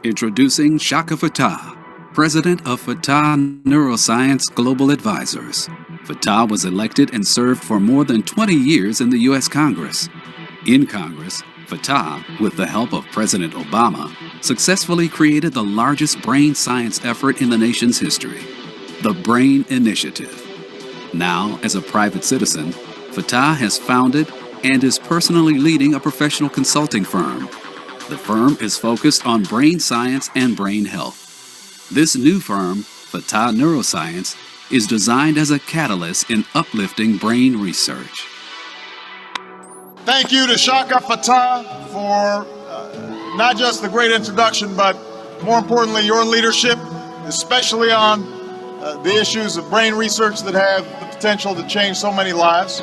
Introducing Shaka Fattah, president of Fattah Neuroscience Global Advisors. Fattah was elected and served for more than 20 years in the U.S. Congress. In Congress, Fattah, with the help of President Obama, successfully created the largest brain science effort in the nation's history, the BRAIN Initiative. Now, as a private citizen, Fattah has founded and is personally leading a professional consulting firm. The firm is focused on brain science and brain health. This new firm, Fattah Neuroscience, is designed as a catalyst in uplifting brain research. Thank you to Shaka Fattah for not just the great introduction, but more importantly, your leadership, especially on the issues of brain research that have the potential to change so many lives.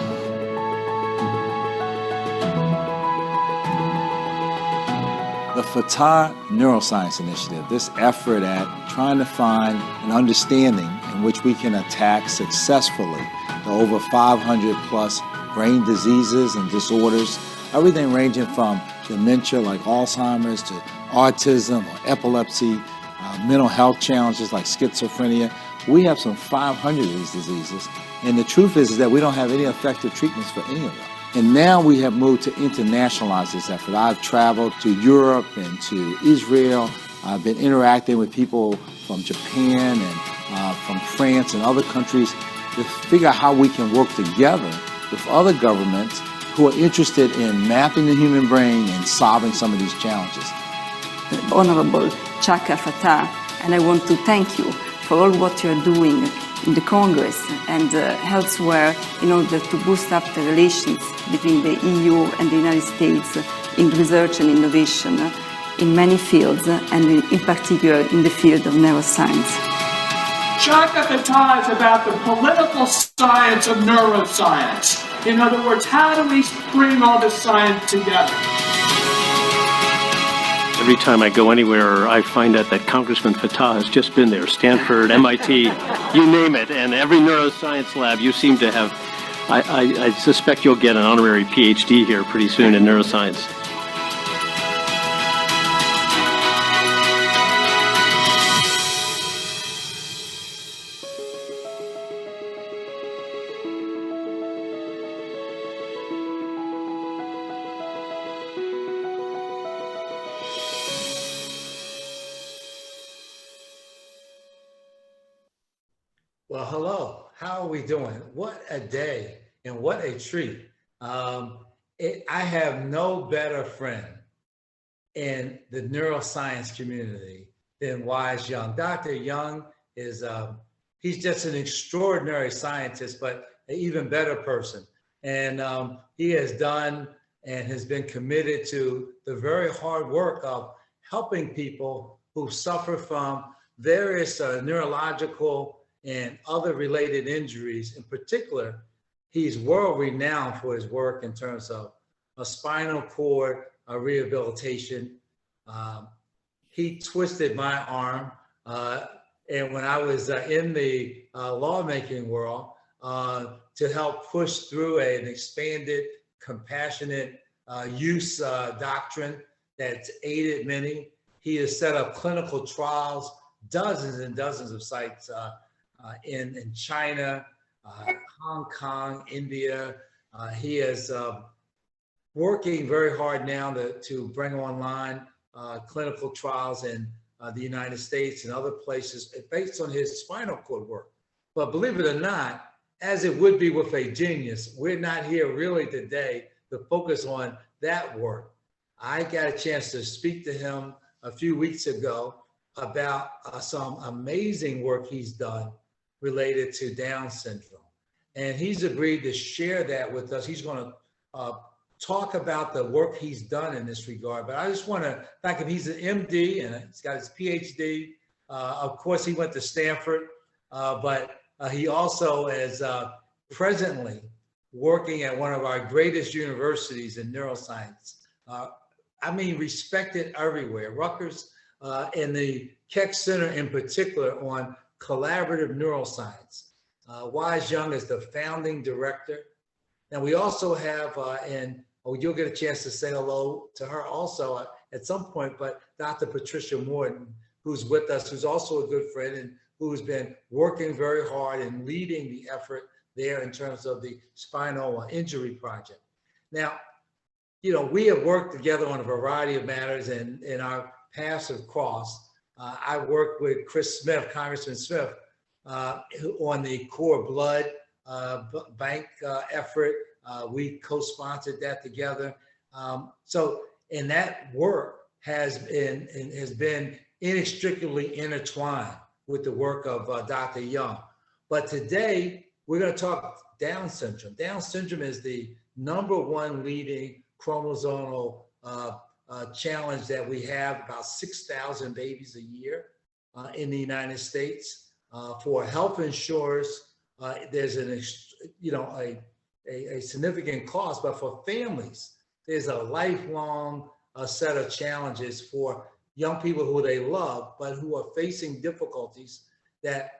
The Fattah Neuroscience Initiative, this effort at trying to find an understanding in which we can attack successfully the over 500 plus brain diseases and disorders, everything ranging from dementia like Alzheimer's to autism or epilepsy, mental health challenges like schizophrenia. We have some 500 of these diseases, and the truth is that we don't have any effective treatments for any of them. And now we have moved to internationalize this effort. I've traveled to Europe and to Israel. I've been interacting with people from Japan and from France and other countries to figure out how we can work together with other governments who are interested in mapping the human brain and solving some of these challenges. Honorable Shaka Fattah, and I want to thank you for all what you're doing in the Congress and elsewhere in order to boost up the relations between the EU and the United States in research and innovation in many fields, and in particular in the field of neuroscience. Shaka Fattah is about the political science of neuroscience. In other words, how do we bring all this science together? Every time I go anywhere, I find out that Congressman Fattah has just been there. Stanford, MIT, you name it. And every neuroscience lab you seem to have. I suspect you'll get an honorary PhD here pretty soon in neuroscience. Well, hello. How are we doing? What a day and what a treat. I have no better friend in the neuroscience community than Wise Young. Dr. Young is, he's just an extraordinary scientist, but an even better person. And he has done and has been committed to the very hard work of helping people who suffer from various neurological and other related injuries. In particular, he's world renowned for his work in terms of a spinal cord rehabilitation. He twisted my arm, and when I was in the lawmaking world, to help push through an expanded, compassionate use doctrine that's aided many. He has set up clinical trials, dozens and dozens of sites in China, Hong Kong, India. He is working very hard now to bring online clinical trials in the United States and other places based on his spinal cord work. But believe it or not, as it would be with a genius, we're not here really today to focus on that work. I got a chance to speak to him a few weeks ago about some amazing work he's done related to Down syndrome. And he's agreed to share that with us. He's going to talk about the work he's done in this regard. But I just want to thank him. He's an MD and he's got his PhD. Of course, he went to Stanford, but he also is presently working at one of our greatest universities in neuroscience. I mean, respected everywhere. Rutgers and the Keck Center in particular on collaborative neuroscience. Wise Young is the founding director. And we also have, and you'll get a chance to say hello to her also, at some point, but Dr. Patricia Morton, who's with us, who's also a good friend and who's been working very hard and leading the effort there in terms of the spinal injury project. Now, you know, we have worked together on a variety of matters, and in our paths have crossed. I worked with Chris Smith, Congressman Smith, on the Core Blood Bank effort. We co-sponsored that together. And that work has been inextricably intertwined with the work of Dr. Young. But today, we're going to talk Down syndrome. Down syndrome is the #1 leading chromosomal challenge that we have, about 6,000 babies a year in the United States. For health insurers, there's a significant cost, but for families, there's a lifelong set of challenges for young people who they love, but who are facing difficulties that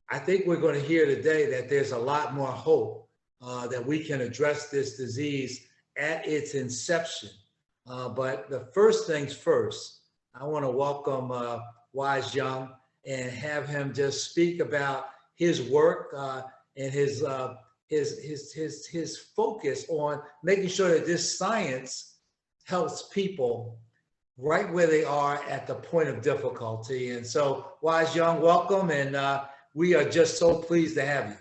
I think we're going to hear today, that there's a lot more hope that we can address this disease at its inception. But the first things first, I want to welcome Wise Young and have him just speak about his work and his focus on making sure that this science helps people right where they are at the point of difficulty. And so, Wise Young, welcome, and we are just so pleased to have you.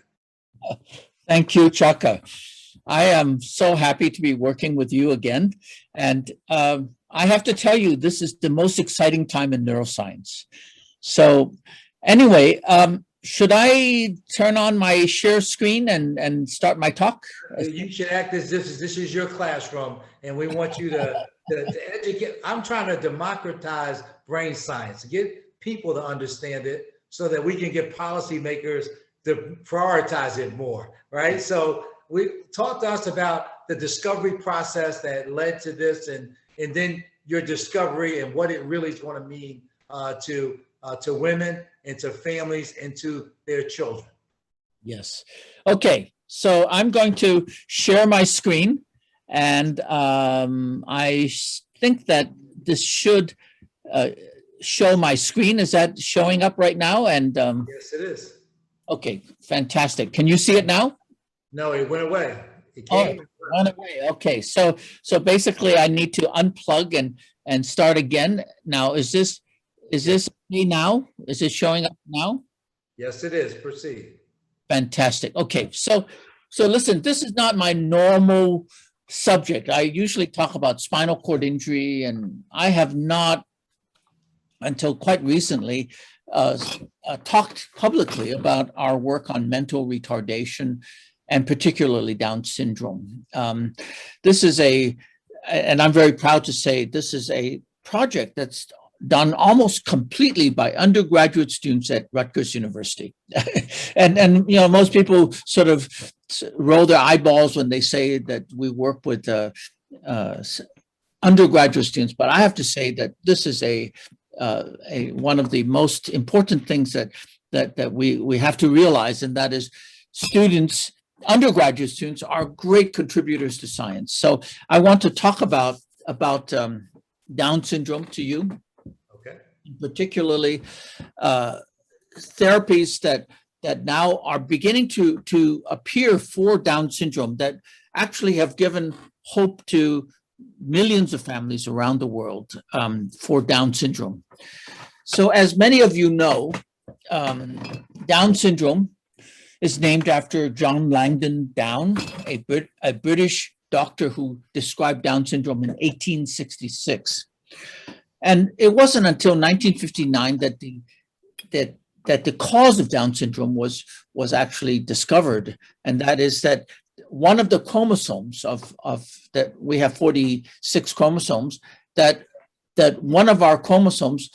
Thank you, Chaka. I am so happy to be working with you again. And I have to tell you, this is the most exciting time in neuroscience. So anyway, should I turn on my share screen and start my talk? You should act as this is your classroom, and we want you to educate. I'm trying to democratize brain science, get people to understand it so that we can get policymakers to prioritize it more, right? So talk to us about the discovery process that led to this, and then your discovery and what it really is going to mean to women and to families and to their children. Yes. Okay. So I'm going to share my screen, and I think that this should show my screen. Is that showing up right now? And yes, it is. Okay, fantastic. Can you see it now? No, it went away. It came. Oh, went away. Okay, so basically, I need to unplug and start again. Now, is this me now? Is it showing up now? Yes, it is. Proceed. Fantastic. Okay, so listen, this is not my normal subject. I usually talk about spinal cord injury, and I have not, until quite recently, talked publicly about our work on mental retardation, and particularly Down syndrome. This is and I'm very proud to say, this is a project that's done almost completely by undergraduate students at Rutgers University. and you know, most people sort of roll their eyeballs when they say that we work with undergraduate students, but I have to say that this is one of the most important things that we have to realize, and that is undergraduate students are great contributors to science. So I want to talk about Down syndrome to you. Okay. Particularly therapies that now are beginning to appear for Down syndrome that actually have given hope to millions of families around the world for Down syndrome. So as many of you know, Down syndrome is named after John Langdon Down, a British doctor who described Down syndrome in 1866. And it wasn't until 1959 that the cause of Down syndrome was actually discovered, and that is that one of the chromosomes of that we have 46 chromosomes, that one of our chromosomes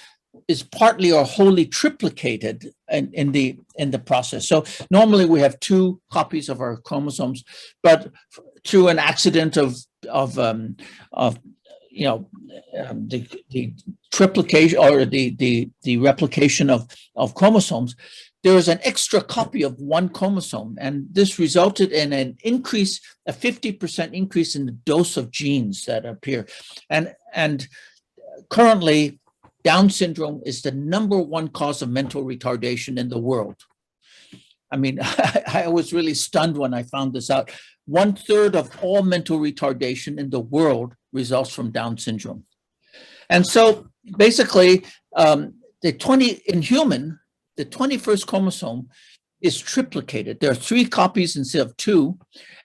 is partly or wholly triplicated in the process. So normally we have 2 copies of our chromosomes, but through an accident of the triplication or the replication of chromosomes, there is an extra copy of one chromosome, and this resulted in a 50% increase in the dose of genes that appear. And currently, Down syndrome is the #1 cause of mental retardation in the world. I mean, I was really stunned when I found this out. 1/3 of all mental retardation in the world results from Down syndrome. And so basically, in human, the 21st chromosome is triplicated. There are 3 copies instead of 2.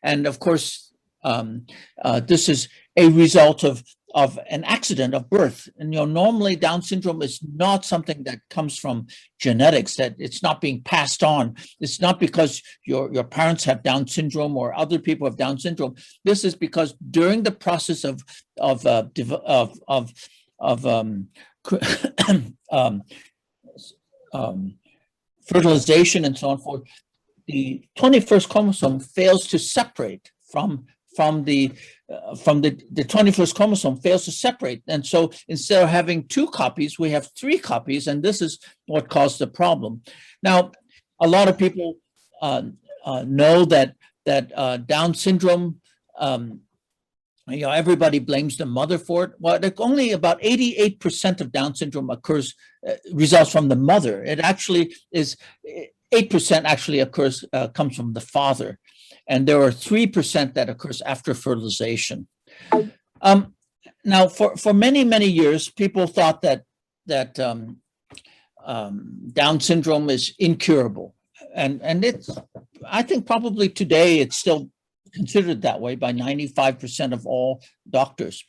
And of course, this is a result of an accident of birth. And normally Down syndrome is not something that comes from genetics, that it's not being passed on. It's not because your parents have Down syndrome or other people have Down syndrome. This is because during the process of fertilization and so on forth, the 21st chromosome fails to separate from the 21st chromosome fails to separate. And so instead of having 2 copies, we have 3 copies, and this is what caused the problem. Now, a lot of people know that Down syndrome, everybody blames the mother for it. Well, only about 88% of Down syndrome results from the mother. It actually is 8% actually comes from the father. And there are 3% that occurs after fertilization. Now, for many, many years, people thought that Down syndrome is incurable. And it's, I think probably today it's still considered that way by 95% of all doctors.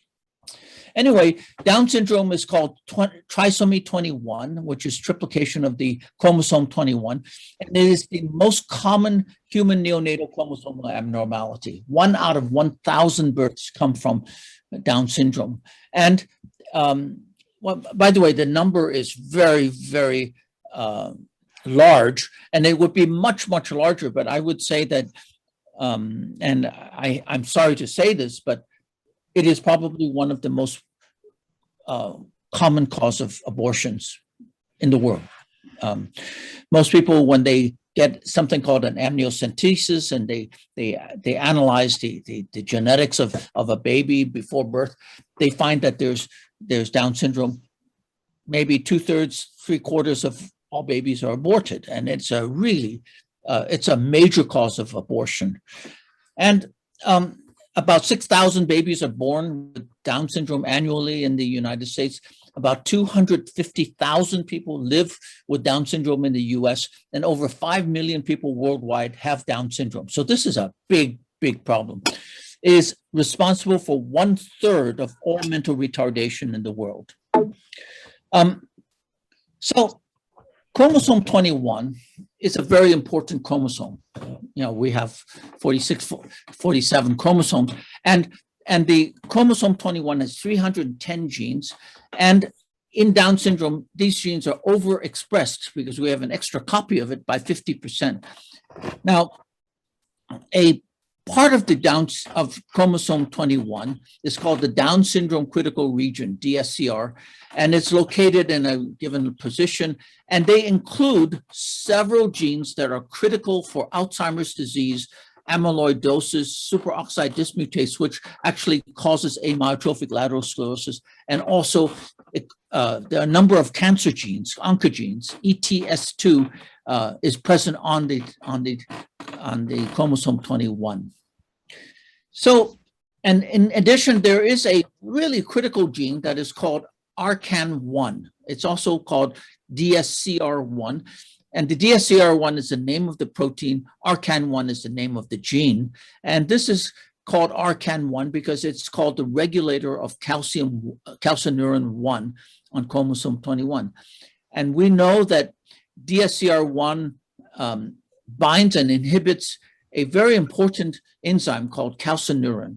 Anyway, Down syndrome is called trisomy 21, which is triplication of the chromosome 21. And it is the most common human neonatal chromosomal abnormality. 1 out of 1,000 births come from Down syndrome. And well, by the way, the number is very, very large, and it would be much, much larger. But I would say that, and I'm sorry to say this, but it is probably one of the most common cause of abortions in the world. Most people, when they get something called an amniocentesis and they analyze the genetics of a baby before birth, they find that there's Down syndrome. Maybe 2/3, 3/4 of all babies are aborted, and it's a really it's a major cause of abortion. And about 6,000 babies are born with Down syndrome annually in the United States. About 250,000 people live with Down syndrome in the US, and over 5 million people worldwide have Down syndrome. So this is a big, big problem. It is responsible for 1/3 of all mental retardation in the world. So chromosome 21 is a very important chromosome. We have 46, 47 chromosomes, and the chromosome 21 has 310 genes. And in Down syndrome, these genes are overexpressed because we have an extra copy of it by 50%. Now, a part of of chromosome 21 is called the Down syndrome critical region, DSCR, and it's located in a given position, and they include several genes that are critical for Alzheimer's disease, amyloidosis, superoxide dismutase, which actually causes amyotrophic lateral sclerosis, and also there are a number of cancer genes, oncogenes. ETS2 is present on the chromosome 21. So, and in addition, there is a really critical gene that is called ARCAN1. It's also called DSCR1. And the DSCR1 is the name of the protein. ARCAN1 is the name of the gene. And this is called ARCAN1 because it's called the regulator of calcineurin 1 on chromosome 21. And we know that DSCR1 binds and inhibits a very important enzyme called calcineurin.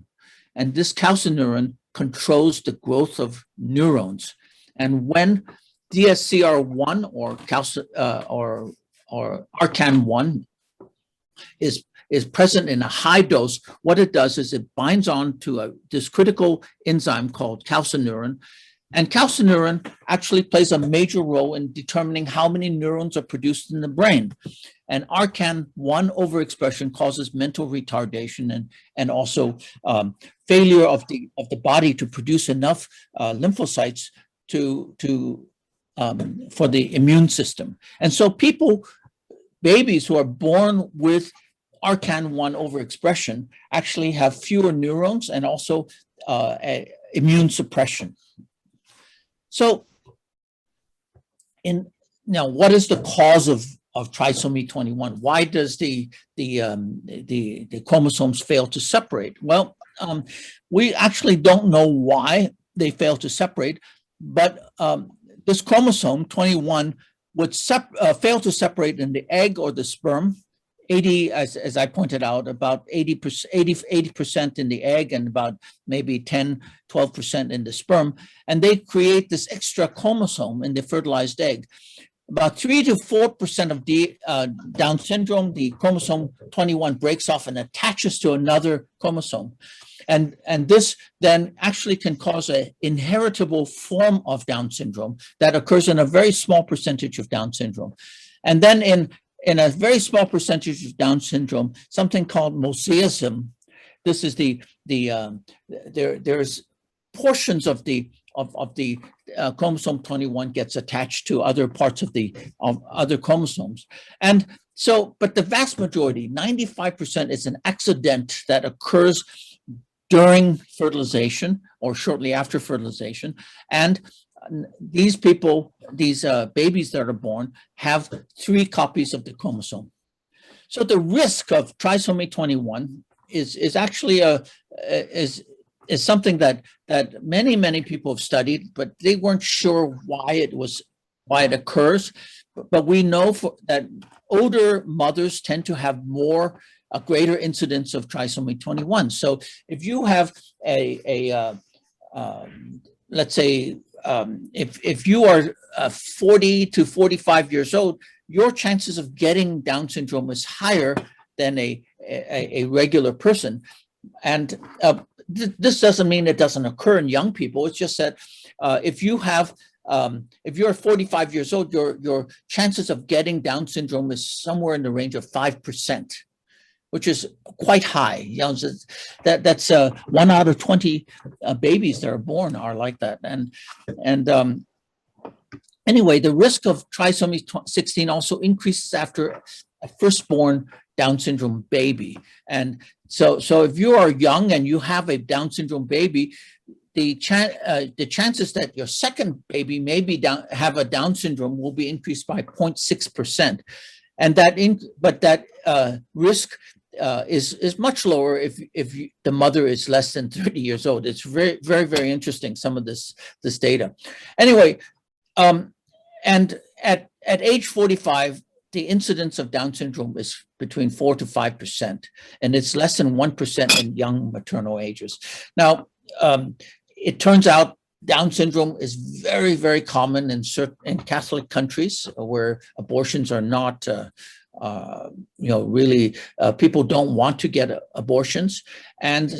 And this calcineurin controls the growth of neurons. And when DSCR1 or ARCAN1 is present in a high dose, what it does is it binds on to this critical enzyme called calcineurin. And calcineurin actually plays a major role in determining how many neurons are produced in the brain. And ARCAN1 overexpression causes mental retardation and also failure of the body to produce enough lymphocytes for the immune system. And so babies who are born with ARCAN1 overexpression actually have fewer neurons and also immune suppression. So now, what is the cause of trisomy 21? Why does the chromosomes fail to separate? Well, we actually don't know why they fail to separate, but this chromosome 21 would fail to separate in the egg or the sperm. 80, as I pointed out, about 80% in the egg and about maybe 10-12% in the sperm. And they create this extra chromosome in the fertilized egg. About 3 to 4% of Down syndrome, the chromosome 21 breaks off and attaches to another chromosome. And this then actually can cause an inheritable form of Down syndrome that occurs in a very small percentage of Down syndrome. And then in a very small percentage of Down syndrome, something called mosaicism. This is there's portions of the chromosome 21 gets attached to other parts of other chromosomes. And so, but the vast majority, 95%, is an accident that occurs during fertilization or shortly after fertilization. And these babies that are born have 3 copies of the chromosome. So the risk of trisomy 21 is actually is something that many people have studied, but they weren't sure why it occurs. But we know that older mothers tend to have a greater incidence of trisomy 21. So if you have let's say, if you are 40 to 45 years old, your chances of getting Down syndrome is higher than a regular person. And this doesn't mean it doesn't occur in young people. It's just that if you're 45 years old, your chances of getting Down syndrome is somewhere in the range of 5%. Which is quite high. That's 1 out of 20 babies that are born are like that. And anyway, the risk of trisomy 16 also increases after a firstborn Down syndrome baby. And so if you are young and you have a Down syndrome baby, the chances that your second baby may have a Down syndrome will be increased by 0.6%. And that risk is much lower if the mother is less than 30 years old. It's very, very, very interesting, some of this data. Anyway, and at age 45, the incidence of Down syndrome is between 4 to 5%, and it's less than 1% in young maternal ages. Now, it turns out Down syndrome is very, very common in Catholic countries where abortions are not really people don't want to get abortions, and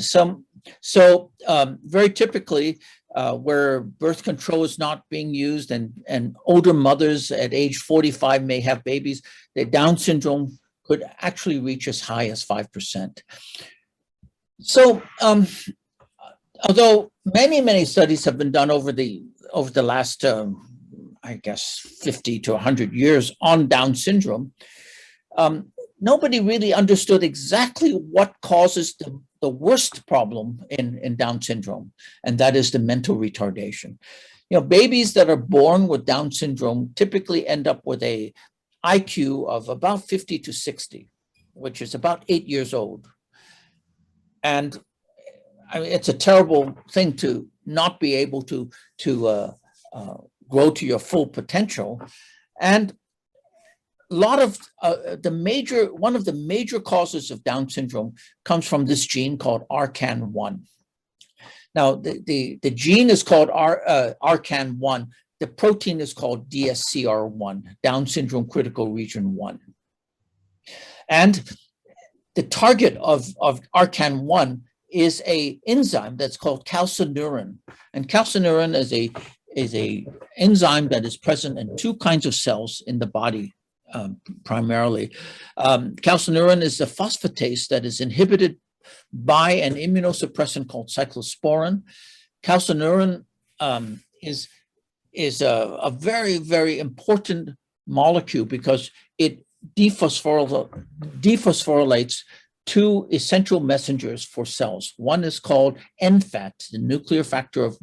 very typically where birth control is not being used and older mothers at age 45 may have babies, the Down syndrome could actually reach as high as 5%. So although many studies have been done over the last I guess 50 to 100 years on Down syndrome, nobody really understood exactly what causes the worst problem in Down syndrome, and that is the mental retardation. Babies that are born with Down syndrome typically end up with a IQ of about 50 to 60, which is about 8 years old. And I mean, it's a terrible thing to not be able to grow to your full potential. And one of the major causes of Down syndrome comes from this gene called ARCAN1. Now, the gene is called ARCAN1. The protein is called DSCR1, Down syndrome critical region 1. And the target of ARCAN1 is an enzyme that's called calcineurin. And calcineurin is a enzyme that is present in 2 kinds of cells in the body. Primarily, calcineurin is a phosphatase that is inhibited by an immunosuppressant called cyclosporin. Calcineurin is a very, very important molecule because it dephosphorylates two essential messengers for cells. One is called NFAT, the nuclear factor of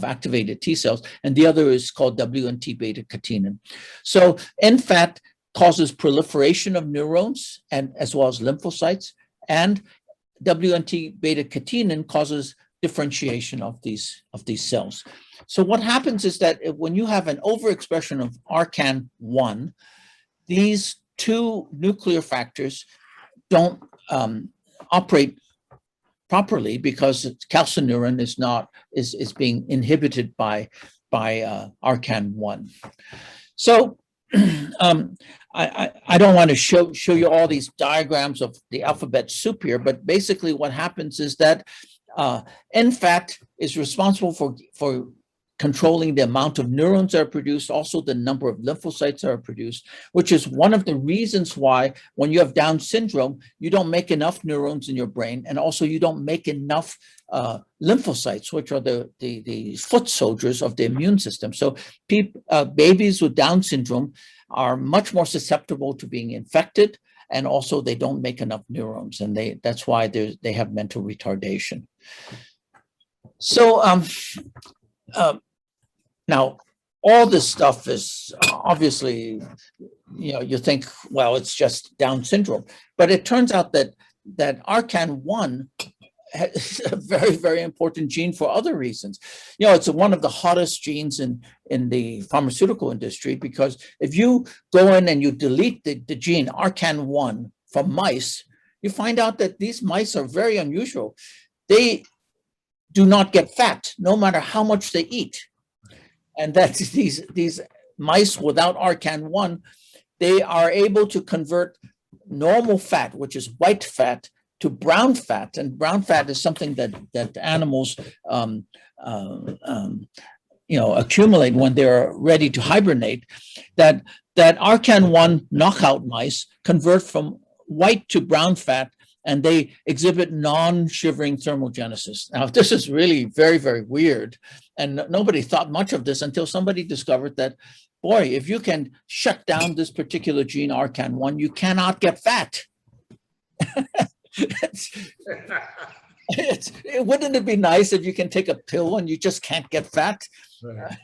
activated T cells, and the other is called WNT beta-catenin. So NFAT causes proliferation of neurons and as well as lymphocytes, and WNT beta-catenin causes differentiation of these cells. So what happens is that when you have an overexpression of ARCAN1, these two nuclear factors don't operate properly because calcineurin is being inhibited by ARCAN1. So I don't want to show you all these diagrams of the alphabet soup here, but basically what happens is that NFAT is responsible for controlling the amount of neurons that are produced, also the number of lymphocytes that are produced, which is one of the reasons why when you have Down syndrome, you don't make enough neurons in your brain, and also you don't make enough lymphocytes, which are the foot soldiers of the immune system. So babies with Down syndrome are much more susceptible to being infected, and also they don't make enough neurons, and that's why they have mental retardation. So now, all this stuff is obviously, you think, well, it's just Down syndrome, but it turns out that ARCAN1 is a very, very important gene for other reasons. It's one of the hottest genes in the pharmaceutical industry, because if you go in and you delete the gene ARCAN1 from mice, you find out that these mice are very unusual. They do not get fat, no matter how much they eat. And that's these mice without ARCAN1, they are able to convert normal fat, which is white fat, to brown fat. And brown fat is something that animals accumulate when they're ready to hibernate. That ARCAN1 knockout mice convert from white to brown fat, and they exhibit non-shivering thermogenesis. Now, this is really very, very weird. And nobody thought much of this until somebody discovered that, boy, if you can shut down this particular gene, ARCAN1, you cannot get fat. Wouldn't it be nice if you can take a pill and you just can't get fat? Right.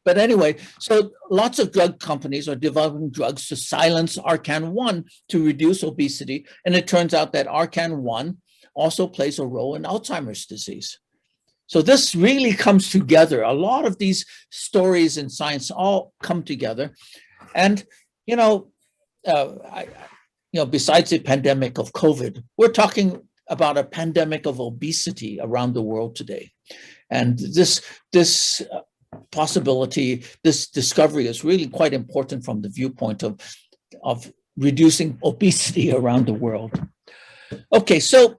But anyway, so lots of drug companies are developing drugs to silence ARCAN1 to reduce obesity. And it turns out that ARCAN1 also plays a role in Alzheimer's disease. So this really comes together. A lot of these stories in science all come together. And, besides the pandemic of COVID, we're talking about a pandemic of obesity around the world today. And this possibility, this discovery is really quite important from the viewpoint of reducing obesity around the world. Okay, so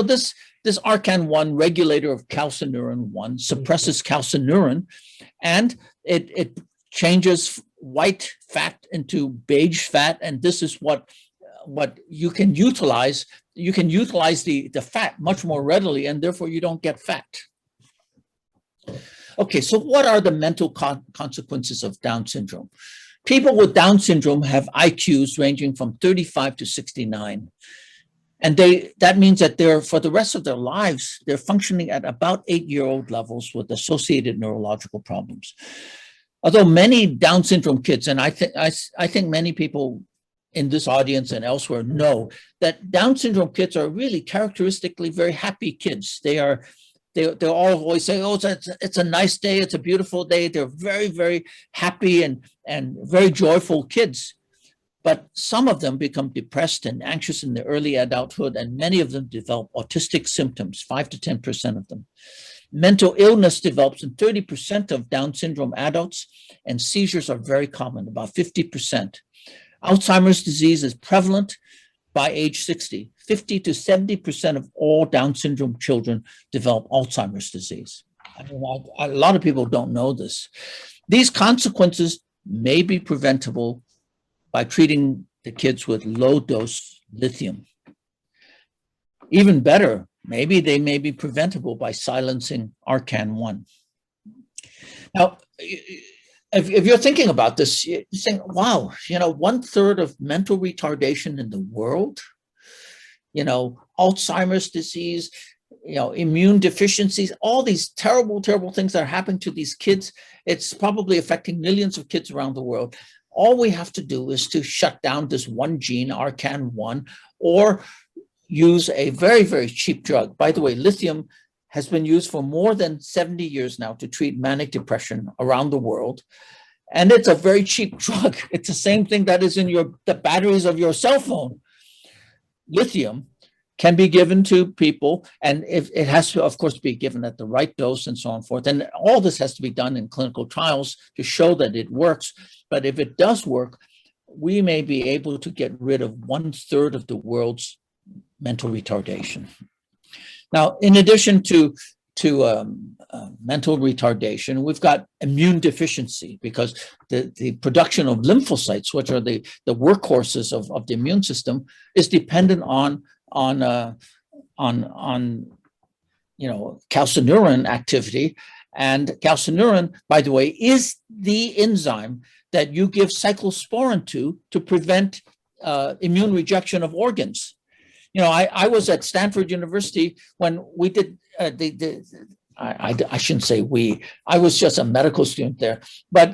this ARCAN1 regulator of calcineurin-1 suppresses calcineurin, and it changes white fat into beige fat, and this is what you can utilize. You can utilize the fat much more readily, and therefore you don't get fat. Okay, so what are the mental consequences of Down syndrome? People with Down syndrome have IQs ranging from 35 to 69. And that means that for the rest of their lives, they're functioning at about 8-year-old levels with associated neurological problems. Although many Down syndrome kids, and I think many people in this audience and elsewhere know that Down syndrome kids are really characteristically very happy kids. They're all always saying, oh, it's a nice day, it's a beautiful day. They're very, very happy and very joyful kids. But some of them become depressed and anxious in their early adulthood, and many of them develop autistic symptoms, 5 to 10% of them. Mental illness develops in 30% of Down syndrome adults, and seizures are very common, about 50%. Alzheimer's disease is prevalent by age 60. 50 to 70% of all Down syndrome children develop Alzheimer's disease. I mean, a lot of people don't know this. These consequences may be preventable by treating the kids with low-dose lithium. Even better, maybe they may be preventable by silencing ARCAN1. Now, if you're thinking about this, you think, wow, 1/3 of mental retardation in the world, Alzheimer's disease, immune deficiencies, all these terrible, terrible things that are happening to these kids. It's probably affecting millions of kids around the world. All we have to do is to shut down this one gene, ARCAN1, or use a very, very cheap drug. By the way, lithium has been used for more than 70 years now to treat manic depression around the world. And it's a very cheap drug. It's the same thing that is in the batteries of your cell phone. Lithium can be given to people, and if it has to, of course, be given at the right dose and so on and forth. And all this has to be done in clinical trials to show that it works. But if it does work, we may be able to get rid of 1/3 of the world's mental retardation. Now, in addition to mental retardation, we've got immune deficiency, because the production of lymphocytes, which are the workhorses of the immune system, is dependent on calcineurin activity. And calcineurin, by the way, is the enzyme that you give cyclosporin to prevent immune rejection of organs. I was at Stanford University when we did I shouldn't say we, I was just a medical student there, but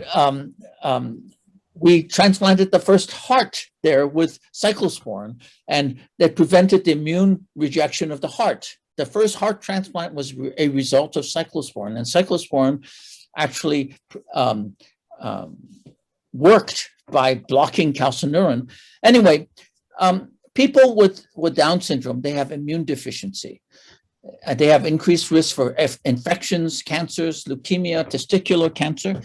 we transplanted the first heart there with cyclosporin, and that prevented the immune rejection of the heart. The first heart transplant was a result of cyclosporin, and cyclosporin actually worked by blocking calcineurin. Anyway, people with Down syndrome, they have immune deficiency. They have increased risk for infections, cancers, leukemia, testicular cancer.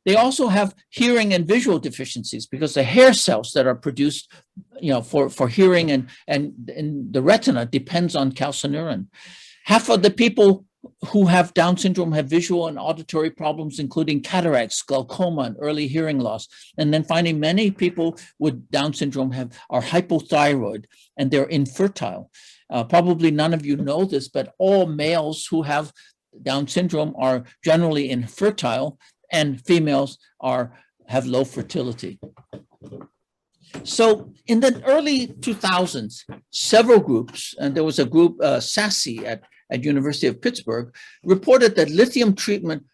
They also have hearing and visual deficiencies, because the hair cells that are produced, for hearing and the retina depends on calcineurin. Half of the people who have Down syndrome have visual and auditory problems, including cataracts, glaucoma, and early hearing loss. And then finally, many people with Down syndrome are hypothyroid, and they're infertile. Probably none of you know this, but all males who have Down syndrome are generally infertile, and females have low fertility. So in the early 2000s, several groups, and there was a group, SASI at University of Pittsburgh, reported that lithium treatment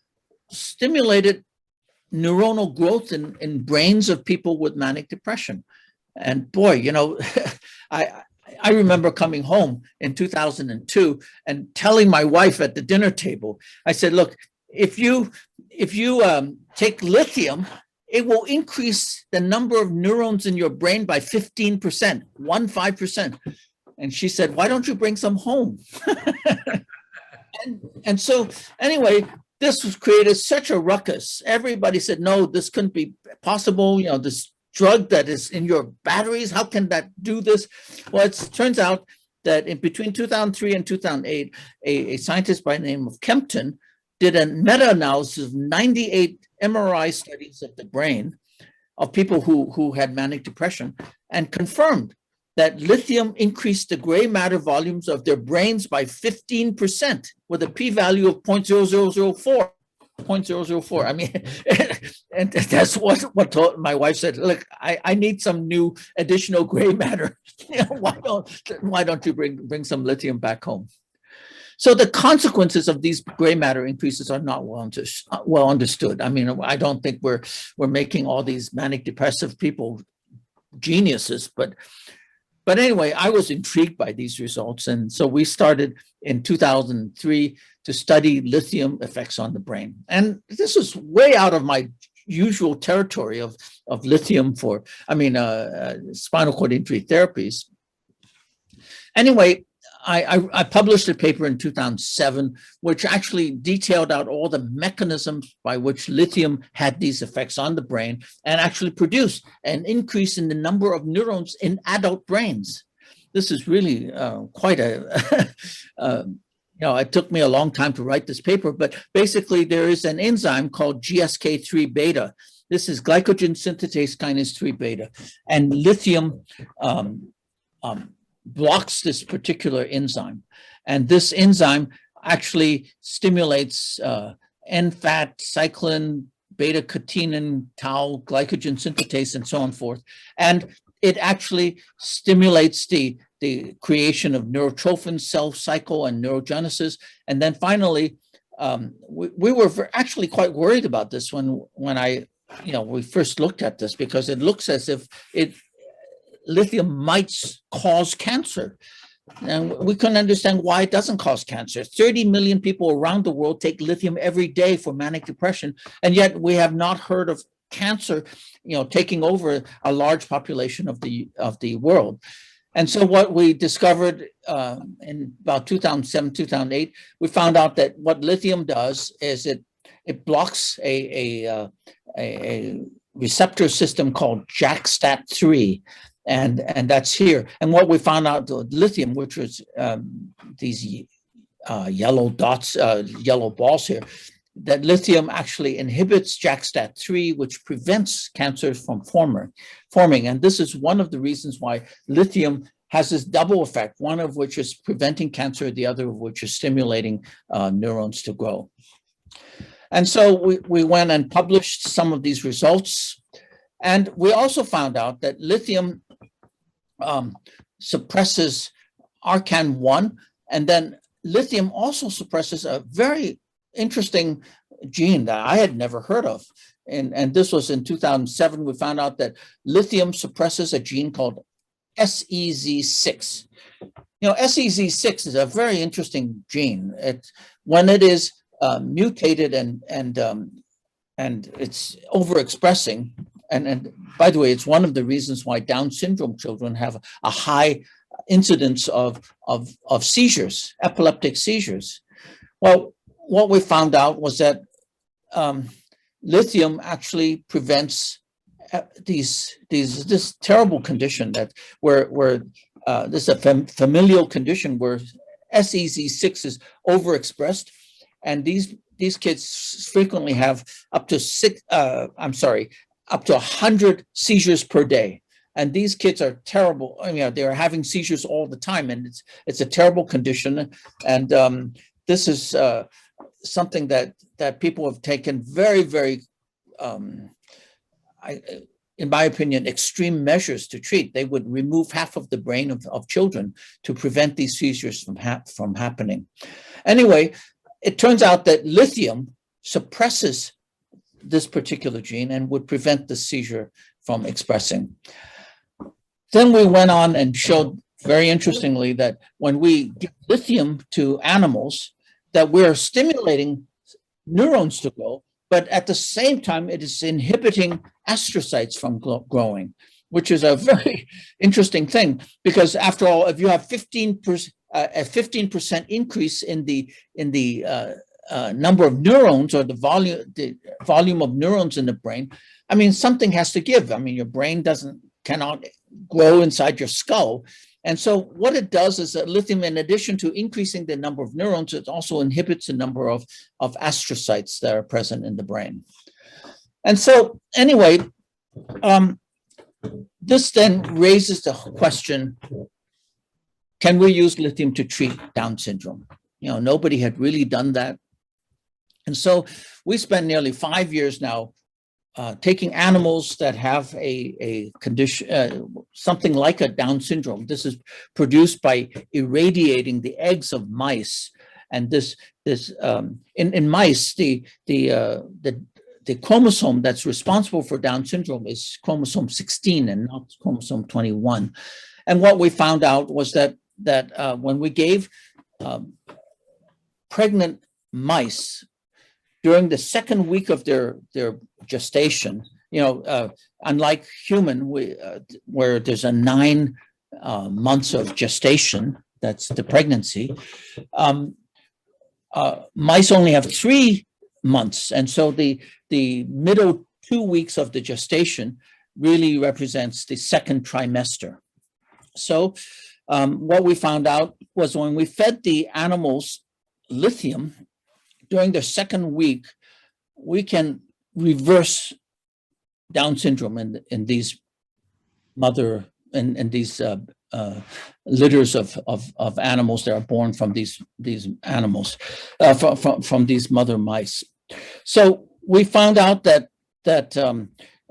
stimulated neuronal growth in brains of people with manic depression. And boy, I remember coming home in 2002 and telling my wife at the dinner table, I said, look, if you take lithium, it will increase the number of neurons in your brain by 15%, 15%. And she said, why don't you bring some home? and so anyway, this was created such a ruckus. Everybody said, no, this couldn't be possible. This drug that is in your batteries, how can that do this? Well, it turns out that in between 2003 and 2008, a scientist by the name of Kempton did a meta-analysis of 98 MRI studies of the brain of people who had manic depression, and confirmed that lithium increased the gray matter volumes of their brains by 15% with a p-value of 0.0004. 0.004. I mean, and that's what my wife said. Look, I need some new additional gray matter. Why don't you bring some lithium back home? So the consequences of these gray matter increases are not well understood. I mean, I don't think we're making all these manic depressive people geniuses, but anyway, I was intrigued by these results, and so we started in 2003 to study lithium effects on the brain. And this is way out of my usual territory of lithium for, spinal cord injury therapies. Anyway, I published a paper in 2007, which actually detailed out all the mechanisms by which lithium had these effects on the brain, and actually produced an increase in the number of neurons in adult brains. This is really quite a, it took me a long time to write this paper, but basically there is an enzyme called GSK3 beta. This is glycogen synthetase kinase 3 beta, and lithium blocks this particular enzyme. And this enzyme actually stimulates NFAT, cyclin, beta-catenin, tau, glycogen synthetase, and so on forth. And it actually stimulates the creation of neurotrophin cell cycle and neurogenesis. And then finally, we were actually quite worried about this when we first looked at this, because it looks as if lithium might cause cancer. And we couldn't understand why it doesn't cause cancer. 30 million people around the world take lithium every day for manic depression, and yet we have not heard of cancer, taking over a large population of the world. And so what we discovered in about 2007, 2008, we found out that what lithium does is it blocks a receptor system called JAK-STAT3. And that's here. And what we found out, lithium, which was these yellow dots, yellow balls here, that lithium actually inhibits JAK-STAT3, which prevents cancers from forming. And this is one of the reasons why lithium has this double effect, one of which is preventing cancer, the other of which is stimulating neurons to grow. And so we went and published some of these results. And we also found out that lithium suppresses ARCAN1, and then lithium also suppresses a very interesting gene that I had never heard of. And this was in 2007. We found out that lithium suppresses a gene called SEZ6. SEZ6 is a very interesting gene. When it is mutated and it's overexpressing, and by the way, it's one of the reasons why Down syndrome children have a high incidence of seizures, epileptic seizures. Well, what we found out was that lithium actually prevents this terrible condition where this is a familial condition where SEZ6 is overexpressed, and these kids frequently have up to 100 seizures per day. And these kids are terrible. They're having seizures all the time, and it's a terrible condition. And this is something that people have taken very, very, in my opinion, extreme measures to treat. They would remove half of the brain of children to prevent these seizures from happening. Anyway, it turns out that lithium suppresses this particular gene and would prevent the seizure from expressing. Then we went on and showed very interestingly that when we give lithium to animals, that we're stimulating neurons to grow, but at the same time, it is inhibiting astrocytes from growing, which is a very interesting thing, because after all, if you have a 15% increase in the number of neurons, or the volume of neurons in the brain, something has to give. Your brain cannot grow inside your skull. And so what it does is that lithium, in addition to increasing the number of neurons, it also inhibits the number of astrocytes that are present in the brain. And so anyway, this then raises the question, can we use lithium to treat Down syndrome? Nobody had really done that. And so we spent nearly 5 years now taking animals that have a condition, something like a Down syndrome. This is produced by irradiating the eggs of mice. And in mice, the chromosome that's responsible for Down syndrome is chromosome 16 and not chromosome 21. And what we found out was that when we gave pregnant mice during the second week of their gestation, unlike human, where there's a 9 months of gestation, that's the pregnancy, mice only have 3 months. And so the middle 2 weeks of the gestation really represents the second trimester. So what we found out was when we fed the animals lithium during their second week, we can reverse Down syndrome in these these litters of animals that are born from these animals, from these mother mice. So we found out that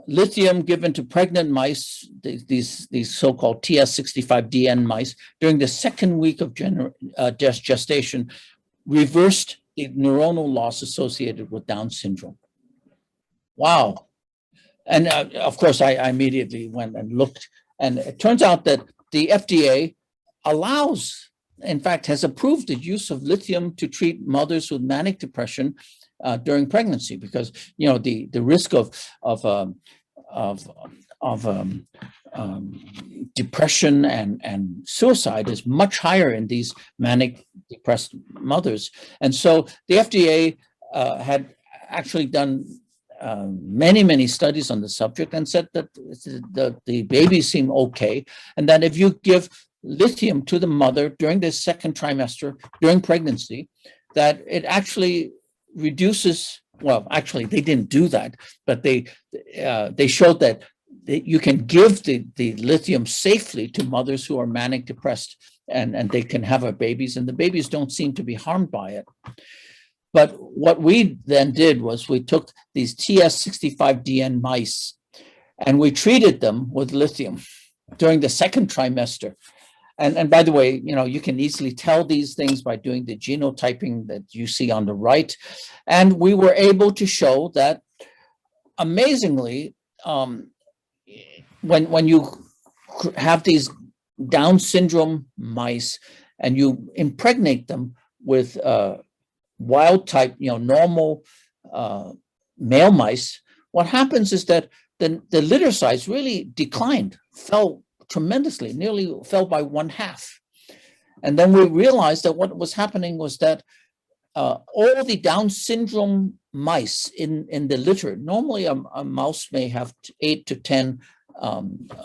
lithium given to pregnant mice, these so-called TS65DN mice, during the second week of gestation, reversed the neuronal loss associated with Down syndrome. Wow. And of course, I immediately went and looked, and it turns out that the FDA allows, in fact, has approved the use of lithium to treat mothers with manic depression during pregnancy, because the risk of depression and suicide is much higher in these manic depressed mothers. And so the FDA had actually done many studies on the subject and said that the babies seem okay, and that if you give lithium to the mother during the second trimester during pregnancy, that it actually reduces, well, actually they didn't do that, but they showed that you can give the lithium safely to mothers who are manic depressed, and they can have our babies, and the babies don't seem to be harmed by it. But what we then did was we took these TS65DN mice and we treated them with lithium during the second trimester. And by the way, you can easily tell these things by doing the genotyping that you see on the right. And we were able to show that, amazingly, when you have these Down syndrome mice and you impregnate them with wild type, normal male mice, what happens is that the litter size really declined, fell tremendously, nearly fell by 1/2. And then we realized that what was happening was that all the Down syndrome mice in the litter, normally a mouse may have 8 to 10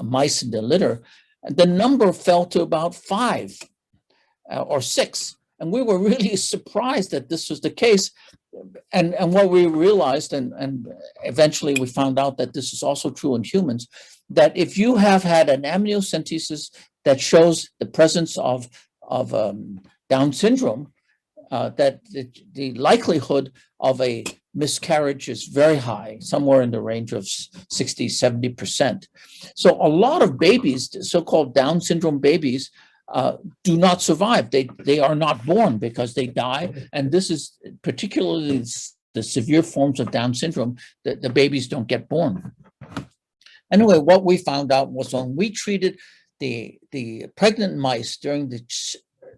mice in the litter, and the number fell to about 5 or 6. And we were really surprised that this was the case. And what we realized, and eventually we found out that this is also true in humans, that if you have had an amniocentesis that shows the presence of Down syndrome, that the likelihood of a miscarriage is very high, somewhere in the range of 60, 70%. So a lot of babies, so-called Down syndrome babies, do not survive. They are not born because they die. And this is particularly the severe forms of Down syndrome, that the babies don't get born. Anyway, what we found out was when we treated the pregnant mice during the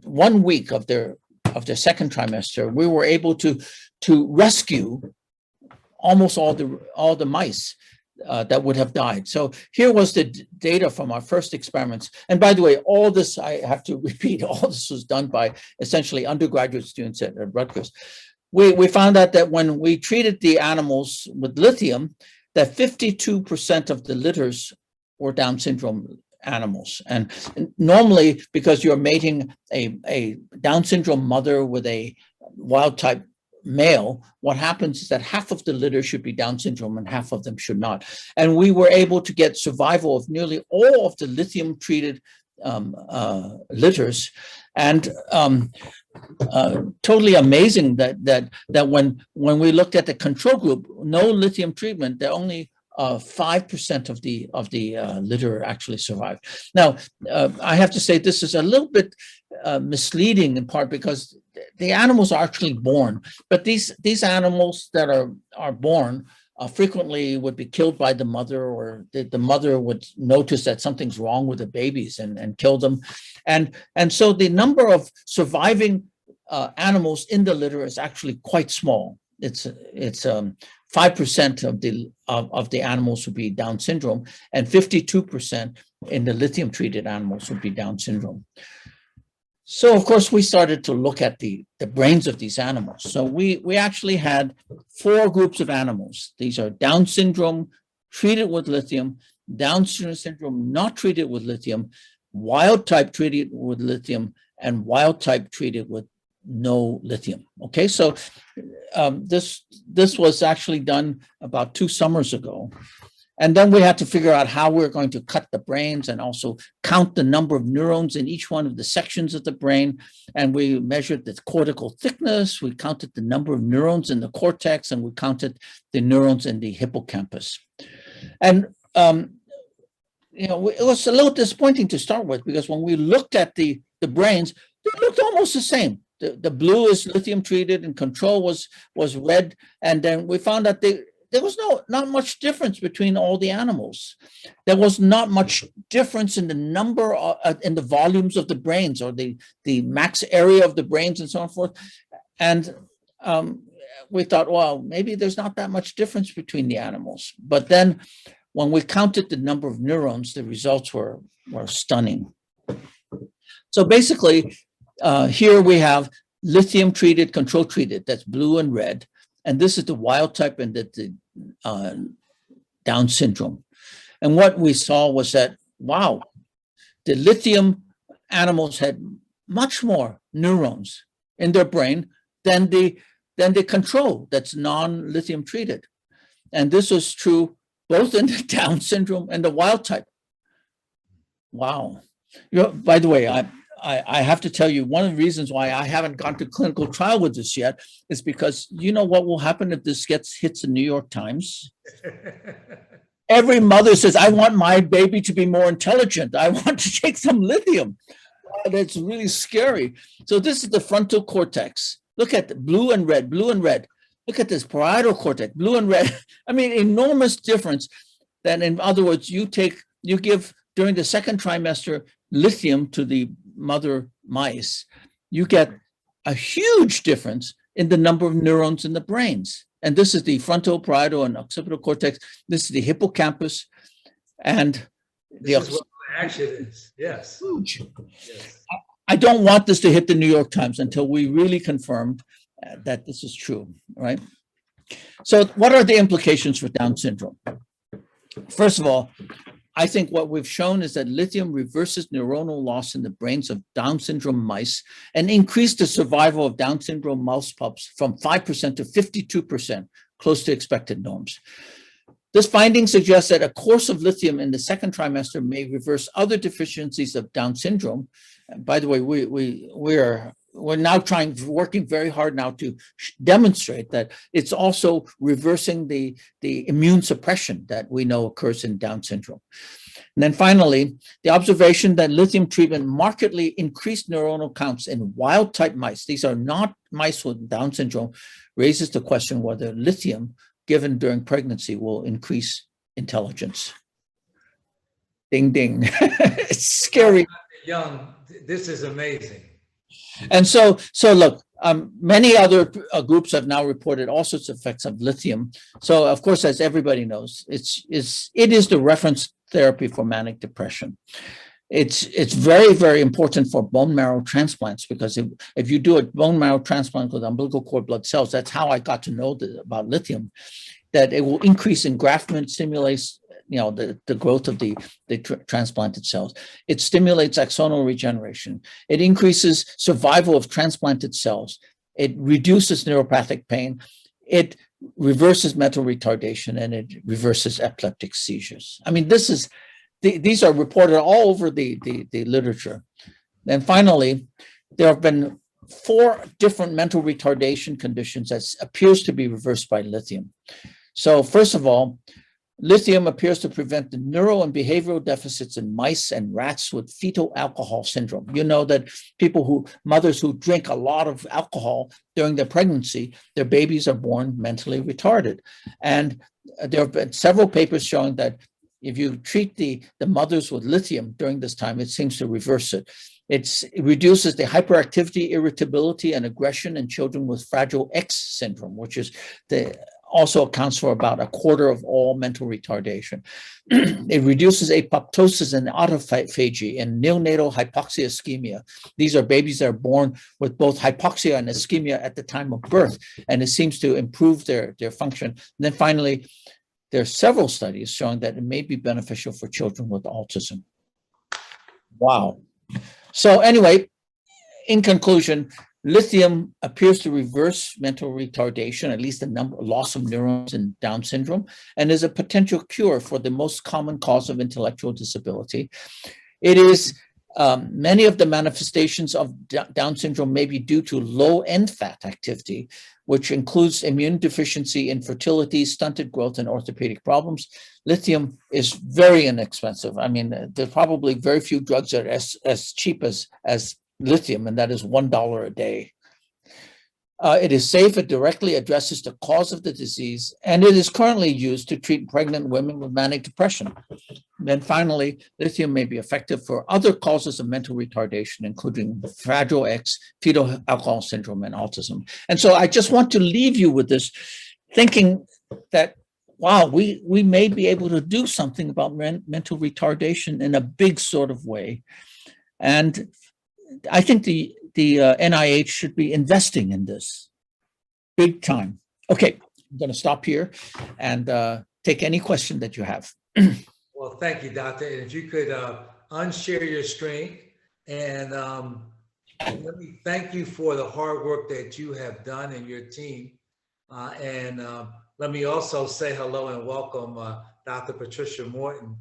1 week of their second trimester, we were able to rescue almost all the mice that would have died. So here was the data from our first experiments. And by the way, all this, I have to repeat, all this was done by essentially undergraduate students at Rutgers. We found out that when we treated the animals with lithium, that 52% of the litters were Down syndrome animals. And normally, because you're mating a Down syndrome mother with a wild type male, what happens is that half of the litter should be Down syndrome and half of them should not. And we were able to get survival of nearly all of the lithium treated litters. And totally amazing that when we looked at the control group, no lithium treatment, there only 5% of the litter actually survived. Now, I have to say this is a little bit misleading in part because the animals are actually born, but these animals that are born frequently would be killed by the mother, or the mother would notice that something's wrong with the babies and kill them. And so the number of surviving animals in the litter is actually quite small. It's 5% of the animals would be Down syndrome, and 52% in the lithium treated animals would be Down syndrome. So of course we started to look at the brains of these animals. So we actually had 4 groups of animals. These are Down syndrome treated with lithium, Down syndrome not treated with lithium, wild type treated with lithium, and wild type treated with no lithium. Okay, so this was actually done about 2 summers ago. And then we had to figure out how we're going to cut the brains and also count the number of neurons in each one of the sections of the brain. And we measured the cortical thickness, we counted the number of neurons in the cortex, and we counted the neurons in the hippocampus. And it was a little disappointing to start with, because when we looked at the brains, they looked almost the same. The blue is lithium treated and control was red. And then we found that there was not much difference between all the animals. There was not much difference in the number in the volumes of the brains, or the max area of the brains and so on and forth. And we thought, well, maybe there's not that much difference between the animals. But then when we counted the number of neurons, the results were stunning. So basically, here we have lithium treated, control treated, that's blue and red. And this is the wild type and the Down syndrome. And what we saw was that, wow, the lithium animals had much more neurons in their brain than the control that's non-lithium treated. And this was true both in the Down syndrome and the wild type. Wow. By the way, I have to tell you, one of the reasons why I haven't gone to clinical trial with this yet is because you know what will happen if this hits the New York Times? Every mother says, I want my baby to be more intelligent. I want to take some lithium. That's really scary. So this is the frontal cortex. Look at the blue and red, blue and red. Look at this parietal cortex, blue and red. I mean, enormous difference. Then in other words, you give during the second trimester lithium to the mother mice, you get a huge difference in the number of neurons in the brains. And this is the frontal, parietal, and occipital cortex. This is the hippocampus. And this is what the action is. Yes. Huge. Yes. I don't want this to hit the New York Times until we really confirmed that this is true, right? So what are the implications for Down syndrome? First of all, I think what we've shown is that lithium reverses neuronal loss in the brains of Down syndrome mice and increased the survival of Down syndrome mouse pups from 5% to 52%, close to expected norms. This finding suggests that a course of lithium in the second trimester may reverse other deficiencies of Down syndrome. And by the way, we're now working very hard now to demonstrate that it's also reversing the immune suppression that we know occurs in Down syndrome. And then finally, the observation that lithium treatment markedly increased neuronal counts in wild type mice, these are not mice with Down syndrome, raises the question whether lithium given during pregnancy will increase intelligence. Ding, ding. It's scary. Young, this is amazing. And so look, many other groups have now reported all sorts of effects of lithium. So of course, as everybody knows, it is the reference therapy for manic depression. It's very, very important for bone marrow transplants, because if you do a bone marrow transplant with umbilical cord blood cells, that's how I got to know about lithium, that it will increase engraftment, stimulates the growth of the transplanted cells. It stimulates axonal regeneration. It increases survival of transplanted cells. It reduces neuropathic pain. It reverses mental retardation, and it reverses epileptic seizures. I mean, these are reported all over the literature. And finally, there have been 4 different mental retardation conditions that appears to be reversed by lithium. So first of all, lithium appears to prevent the neural and behavioral deficits in mice and rats with fetal alcohol syndrome. You know that mothers who drink a lot of alcohol during their pregnancy, their babies are born mentally retarded. And there have been several papers showing that if you treat the mothers with lithium during this time, it seems to reverse it. It reduces the hyperactivity, irritability, and aggression in children with Fragile X syndrome, which is also accounts for about a quarter of all mental retardation. It reduces apoptosis and autophagy and neonatal hypoxia ischemia. These are babies that are born with both hypoxia and ischemia at the time of birth, and it seems to improve their function. And then finally, there are several studies showing that it may be beneficial for children with autism. Wow. So anyway, in conclusion, Lithium appears to reverse mental retardation, at least the loss of neurons in Down syndrome, and is a potential cure for the most common cause of intellectual disability. It is many of the manifestations of Down syndrome may be due to low end fat activity, which includes immune deficiency, infertility, stunted growth, and orthopedic problems. Lithium is very inexpensive. I mean, there's probably very few drugs that are as cheap as lithium, and that is $1 a day. It is safe. It directly addresses the cause of the disease, and it is currently used to treat pregnant women with manic depression. Then finally, lithium may be effective for other causes of mental retardation, including Fragile X, fetal alcohol syndrome, and autism. And so I just want to leave you with this, thinking that, wow, we may be able to do something about mental retardation in a big sort of way. And I think the NIH should be investing in this big time. Okay, I'm going to stop here and take any question that you have. Well, thank you, Doctor. And if you could unshare your screen, and let me thank you for the hard work that you have done and your team. And let me also say hello and welcome Dr. Patricia Morton,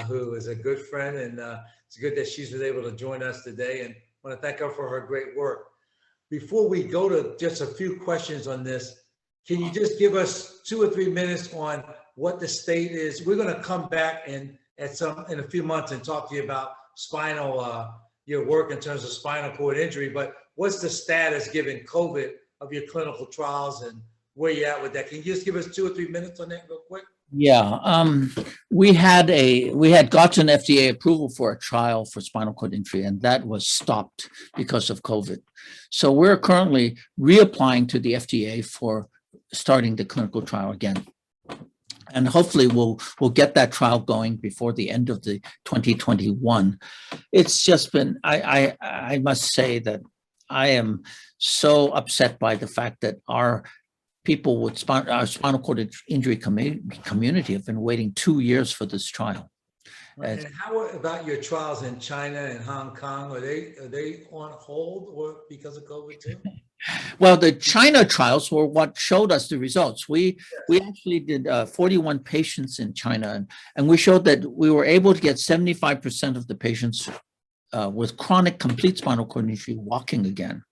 who is a good friend, and it's good that she's been able to join us today. And I want to thank her for her great work. Before we go to just a few questions on this, can you just give us 2 or 3 minutes on what the state is? We're going to come back in a few months and talk to you about your work in terms of spinal cord injury. But what's the status given COVID of your clinical trials and where you're at with that? Can you just give us 2 or 3 minutes on that real quick? Yeah, we had gotten FDA approval for a trial for spinal cord injury, and that was stopped because of COVID. So we're currently reapplying to the FDA for starting the clinical trial again. And hopefully we'll get that trial going before the end of the 2021. It's just been, I must say that I am so upset by the fact that our people with our spinal cord injury community have been waiting 2 years for this trial. And how about your trials in China and Hong Kong? Are they on hold or because of COVID too? Well, the China trials were what showed us the results. We actually did 41 patients in China, and we showed that we were able to get 75% of the patients with chronic complete spinal cord injury walking again.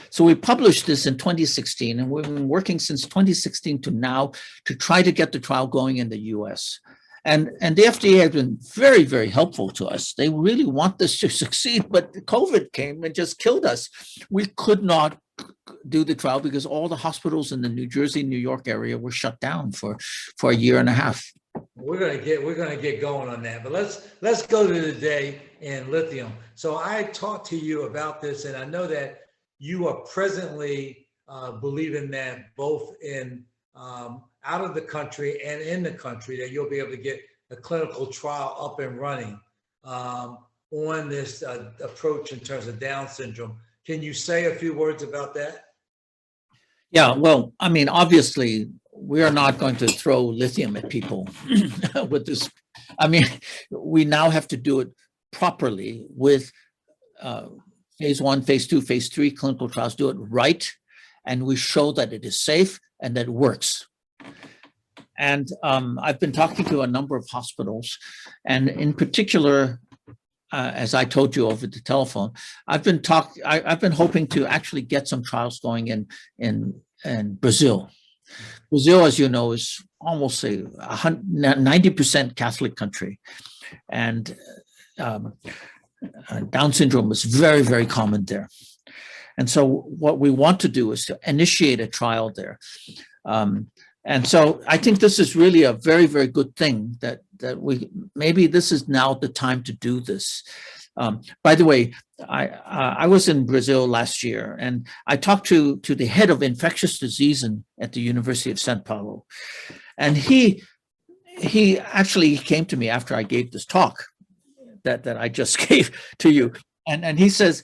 So we published this in 2016, and we've been working since 2016 to now to try to get the trial going in the US. And the FDA has been very, very helpful to us. They really want this to succeed, but COVID came and just killed us. We could not do the trial because all the hospitals in the New Jersey, New York area were shut down for a year and a half. We're gonna get going on that, but let's go to the day in lithium. So I talked to you about this, and I know that you are presently believing that both in out of the country and in the country that you'll be able to get a clinical trial up and running on this approach in terms of Down syndrome. Can you say a few words about that? Yeah, well, I mean, obviously, we are not going to throw lithium at people with this. I mean, we now have to do it properly with phase 1, phase 2, phase 3 clinical trials, do it right, and we show that it is safe and that it works. And I've been talking to a number of hospitals, and in particular, as I told you over the telephone, I've been hoping to actually get some trials going in Brazil. Brazil, as you know, is almost a 90% Catholic country, and Down syndrome is very, very common there. And so what we want to do is to initiate a trial there. And so I think this is really a very, very good thing that maybe this is now the time to do this. By the way, I was in Brazil last year, and I talked to the head of infectious disease at the University of São Paulo. And he actually came to me after I gave this talk that I just gave to you. And he says,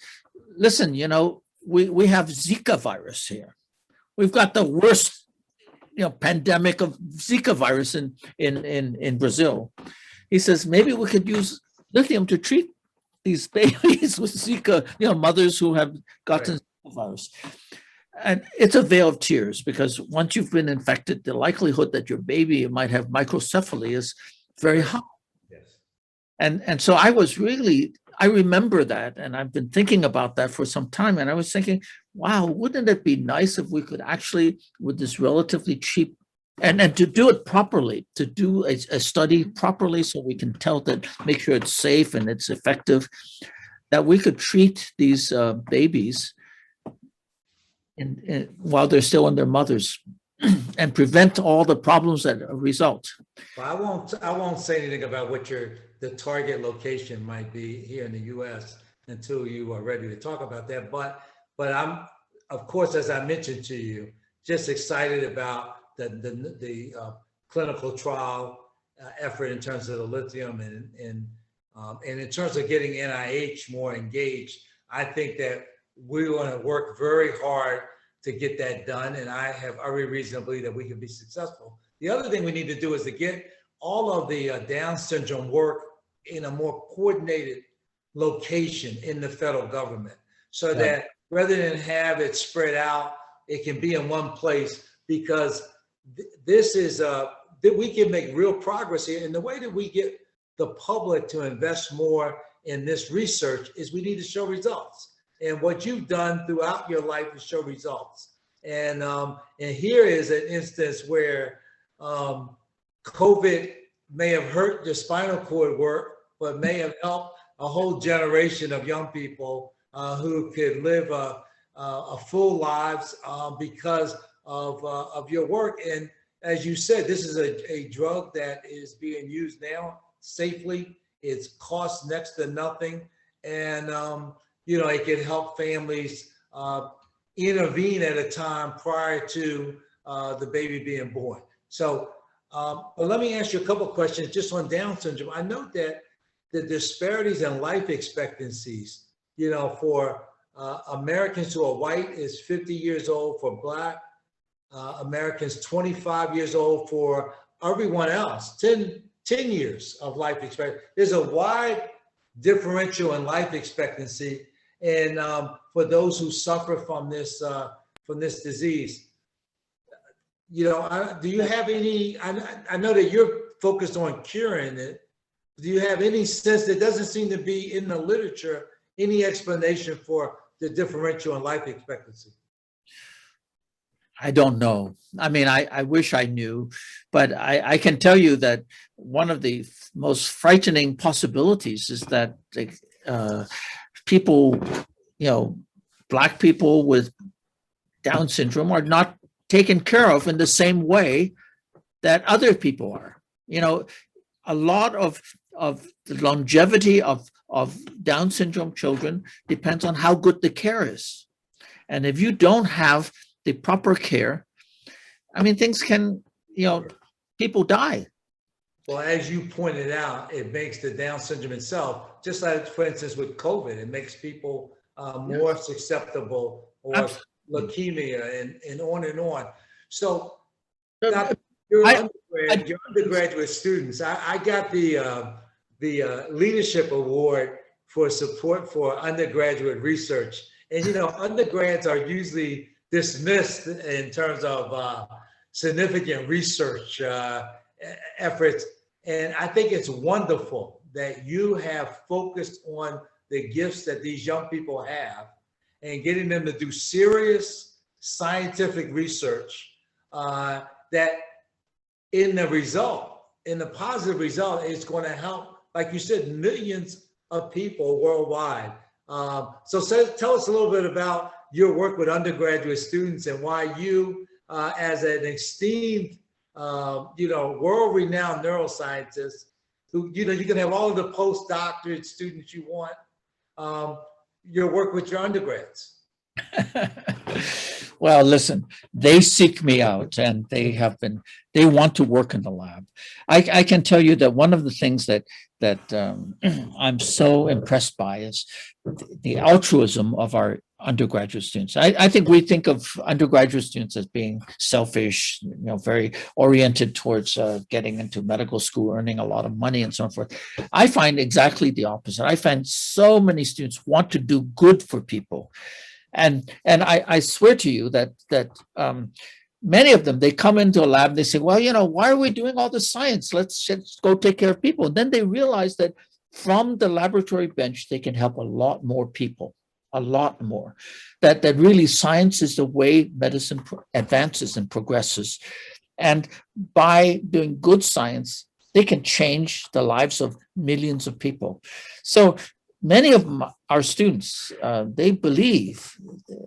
listen, you know, we have Zika virus here. We've got the worst pandemic of Zika virus in Brazil. He says, maybe we could use lithium to treat these babies with Zika, mothers who have gotten virus. And it's a veil of tears because once you've been infected, the likelihood that your baby might have microcephaly is very high. Yes. And so I remember that, and I've been thinking about that for some time. And I was thinking, wow, wouldn't it be nice if we could actually, with this relatively cheap, and to do it properly, to do a study properly so we can tell that, make sure it's safe and it's effective, that we could treat these babies while they're still in their mothers and prevent all the problems that result. Well, I won't say anything about what the target location might be here in the U.S. until you are ready to talk about that. But I'm, of course, as I mentioned to you, just excited about the clinical trial effort in terms of the lithium and in terms of getting NIH more engaged. I think that we're going to work very hard to get that done, and I have every reason to believe that we can be successful. The other thing we need to do is to get all of the Down syndrome work in a more coordinated location in the federal government, so that rather than have it spread out, it can be in one place, because this is that we can make real progress here. And the way that we get the public to invest more in this research is we need to show results. And what you've done throughout your life is show results. And here is an instance where COVID may have hurt the spinal cord work, but may have helped a whole generation of young people who could live a full lives because of your work. And as you said, this is a drug that is being used now safely. It's cost next to nothing. And it can help families intervene at a time prior to the baby being born. So, but let me ask you a couple of questions just on Down syndrome. I note that the disparities in life expectancies, for Americans who are white is 50 years old, for Black Americans 25 years old, for everyone else 10 years of life expectancy. There's a wide differential in life expectancy. And for those who suffer from this disease, do you have any? I know that you're focused on curing it. Do you have any sense? There doesn't seem to be in the literature any explanation for the differential in life expectancy. I don't know. I mean, I wish I knew, but I can tell you that one of the most frightening possibilities is that people, Black people with Down syndrome are not taken care of in the same way that other people are. A lot of the longevity of Down syndrome children depends on how good the care is. And if you don't have the proper care, I mean, things can, people die. Well, as you pointed out, it makes the Down syndrome itself, just like, for instance, with COVID, it makes people more susceptible, or Absolutely. Leukemia and on and on. So your undergraduate students, I got the Leadership Award for support for undergraduate research. And, undergrads are usually dismissed in terms of significant research efforts. And I think it's wonderful that you have focused on the gifts that these young people have and getting them to do serious scientific research that in the positive result, is going to help, like you said, millions of people worldwide. So tell us a little bit about your work with undergraduate students and why you, as an esteemed, world-renowned neuroscientist, who, you can have all of the postdoctorate students you want, your work with your undergrads. Well, listen, they seek me out and they want to work in the lab. I can tell you that one of the things that I'm so impressed by is the altruism of our undergraduate students. I think we think of undergraduate students as being selfish, very oriented towards getting into medical school, earning a lot of money and so forth. I find exactly the opposite. I find so many students want to do good for people. And I swear to you that many of them, they come into a lab, they say, well, why are we doing all this science? Let's just go take care of people. And then they realize that from the laboratory bench, they can help a lot more people, a lot more. That really science is the way medicine advances and progresses. And by doing good science, they can change the lives of millions of people. So many of them are students. They believe,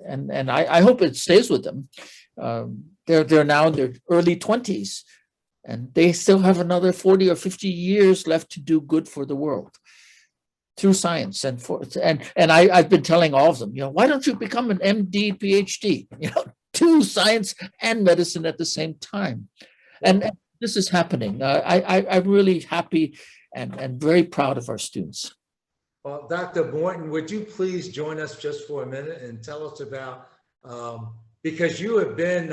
and I hope it stays with them. They're now in their early 20s, and they still have another 40 or 50 years left to do good for the world through science. And I've been telling all of them, why don't you become an MD, PhD? Do science and medicine at the same time. And this is happening. I'm really happy and very proud of our students. Well, Dr. Morton, would you please join us just for a minute and tell us about, because you've been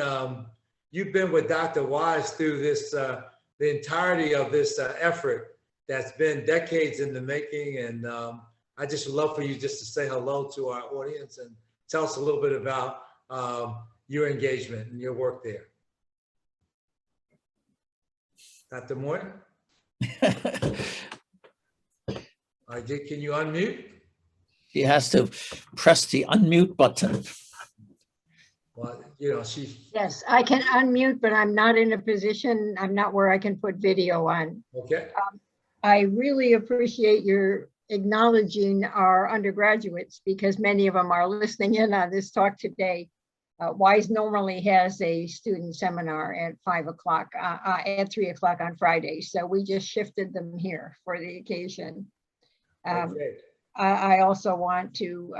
with Dr. Wise through this, the entirety of this effort that's been decades in the making. And I just would love for you just to say hello to our audience and tell us a little bit about your engagement and your work there. Dr. Morton? Can you unmute? She has to press the unmute button. Well, she. Yes, I can unmute, but I'm not in a position, I'm not where I can put video on. Okay. I really appreciate your acknowledging our undergraduates because many of them are listening in on this talk today. WISE normally has a student seminar at 5 o'clock, at 3 o'clock on Friday. So we just shifted them here for the occasion. Okay. I also want to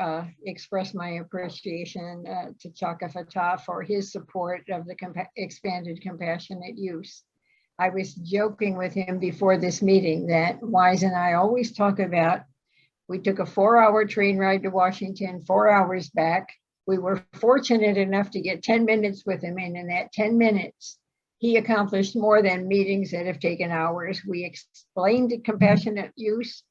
express my appreciation to Chaka Fattah for his support of the expanded compassionate use. I was joking with him before this meeting that Wise and I always talk about, we took a 4-hour train ride to Washington, 4 hours back. We were fortunate enough to get 10 minutes with him. And in that 10 minutes, he accomplished more than meetings that have taken hours. We explained compassionate use.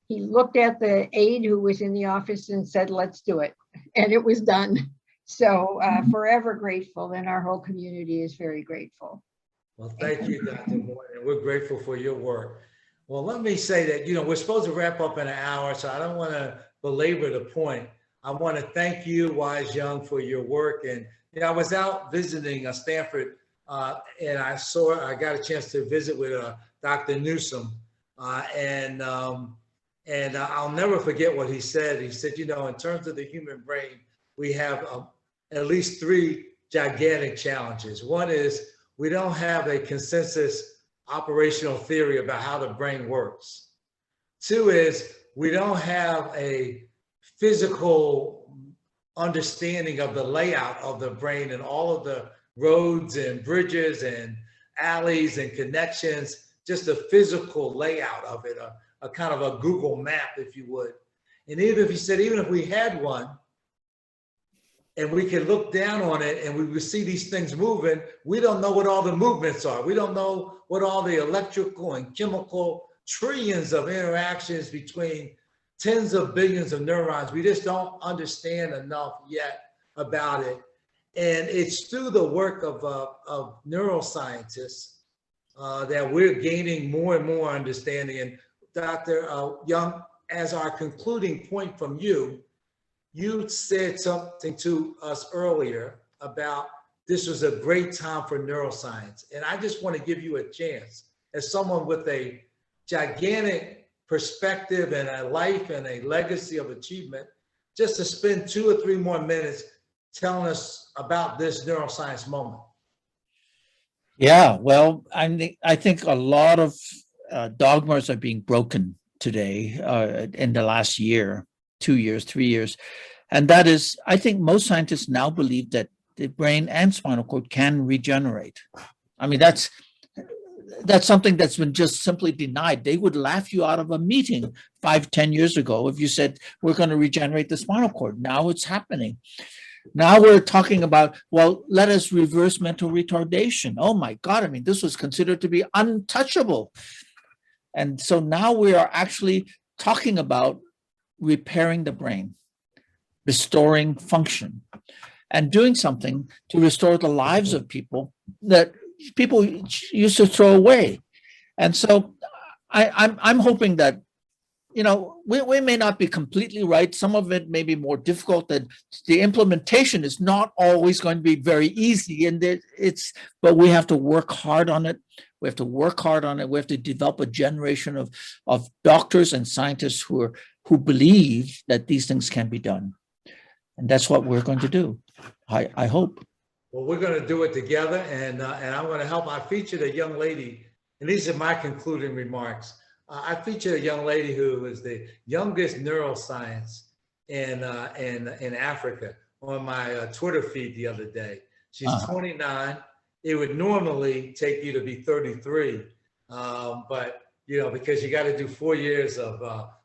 He looked at the aide who was in the office and said, let's do it. And it was done. So forever grateful, and our whole community is very grateful. Well, thank you, Dr. Morton. We're grateful for your work. Well, let me say that, we're supposed to wrap up in an hour, so I don't want to belabor the point. I want to thank you, Wise Young, for your work. And I was out visiting Stanford, and I got a chance to visit with Dr. Newsom, and I'll never forget what he said. He said, in terms of the human brain, we have at least 3 gigantic challenges. One is we don't have a consensus operational theory about how the brain works. 2 is we don't have a physical understanding of the layout of the brain and all of the roads and bridges and alleys and connections, just the physical layout of it, a kind of a Google map, if you would. And even if we had one and we could look down on it and we would see these things moving, we don't know what all the movements are. We don't know what all the electrical and chemical trillions of interactions between tens of billions of neurons. We just don't understand enough yet about it. And it's through the work of neuroscientists that we're gaining more and more understanding. And Dr. Young, as our concluding point from you, you said something to us earlier about this was a great time for neuroscience. And I just want to give you a chance, as someone with a gigantic perspective and a life and a legacy of achievement, just to spend 2 or 3 more minutes telling us about this neuroscience moment. Yeah, well, I think a lot of dogmas are being broken today in the last year, 2 years, 3 years. And that is, I think most scientists now believe that the brain and spinal cord can regenerate. I mean, that's something that's been just simply denied. They would laugh you out of a meeting 5-10 years ago if you said, we're going to regenerate the spinal cord. Now it's happening. Now we're talking about, well, let us reverse mental retardation. Oh my God, I mean, this was considered to be untouchable. And so now we are actually talking about repairing the brain. restoring function and doing something to restore the lives of people that people used to throw away. And so I'm hoping that, you know, we may not be completely right. Some of it may be more difficult, that the implementation is not always going to be very easy. And but we have to work hard on it. We have to work hard on it. We have to develop a generation of doctors and scientists who believe that these things can be done. And that's what we're going to do, I hope. Well, we're going to do it together, and I'm going to help. I featured a young lady, and these are my concluding remarks. I featured a young lady who is the youngest neuroscience in Africa on my Twitter feed the other day. She's 29. It would normally take you to be 33, but you know, because you got to do 4 years of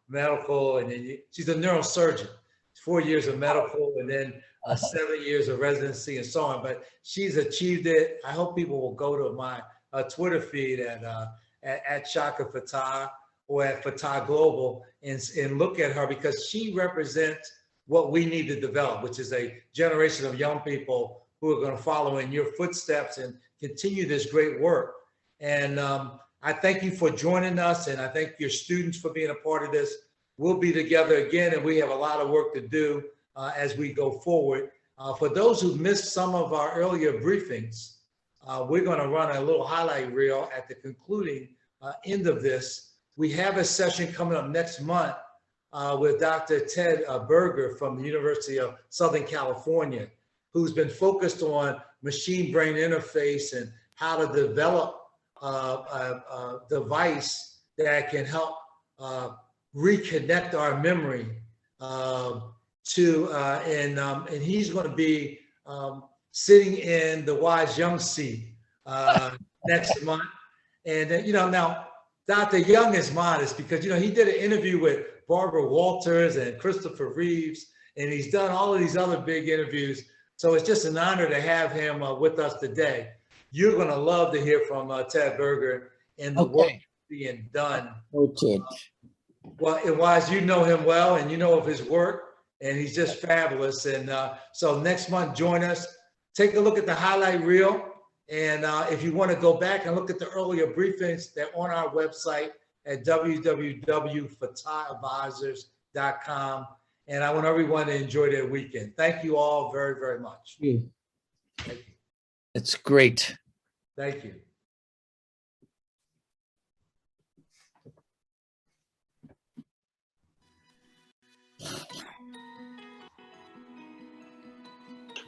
medical, and then she's a neurosurgeon. 4 years of medical, and then 7 years of residency, and so on. But she's achieved it. I hope people will go to my Twitter feed at Chaka Fattah or at Fattah Global and look at her, because she represents what we need to develop, which is a generation of young people who are going to follow in your footsteps and continue this great work. And I thank you for joining us, and I thank your students for being a part of this. We'll be together again, and we have a lot of work to do as we go forward. For those who missed some of our earlier briefings, we're going to run a little highlight reel at the concluding end of this. We have a session coming up next month with Dr. Ted Berger from the University of Southern California, who's been focused on machine-brain interface and how to develop a device that can help reconnect our memory and he's going to be sitting in the Wise Young seat next month. And you know, now Dr. Young is modest because, you know, he did an interview with Barbara Walters and Christopher Reeves, and he's done all of these other big interviews. So it's just an honor to have him with us today. You're going to love to hear from Ted Berger and the work being done. Okay. Well, and Wise, you know him well, and you know of his work, and he's just fabulous. And so next month, join us. Take a look at the highlight reel. And if you want to go back and look at the earlier briefings, they're on our website at www.fattahadvisors.com. And I want everyone to enjoy their weekend. Thank you all very, very much. Thank you. Thank you. It's great. Thank you.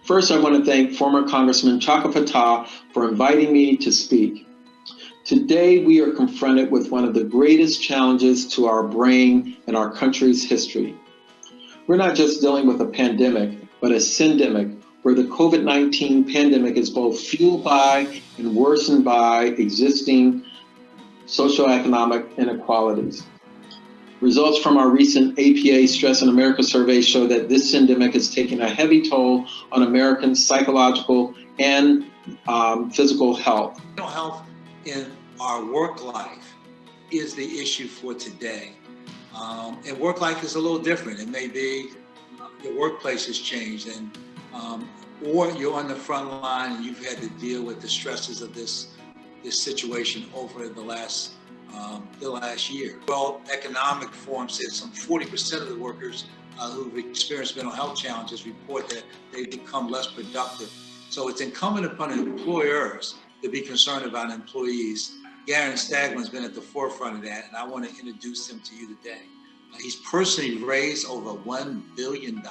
First, I want to thank former Congressman Chaka Fattah for inviting me to speak. Today, we are confronted with one of the greatest challenges to our brain in our country's history. We're not just dealing with a pandemic, but a syndemic, where the COVID-19 pandemic is both fueled by and worsened by existing socioeconomic inequalities. Results from our recent APA Stress in America survey show that this syndemic is taking a heavy toll on Americans' psychological and physical health. Mental health in our work life is the issue for today. And work life is a little different. It may be your workplace has changed, and or you're on the front line and you've had to deal with the stresses of this situation over the last year. World Economic Forum said some 40% of the workers who've experienced mental health challenges report that they've become less productive. So it's incumbent upon employers to be concerned about employees. Garen Stagman's been at the forefront of that, and I want to introduce him to you today. He's personally raised over $1 billion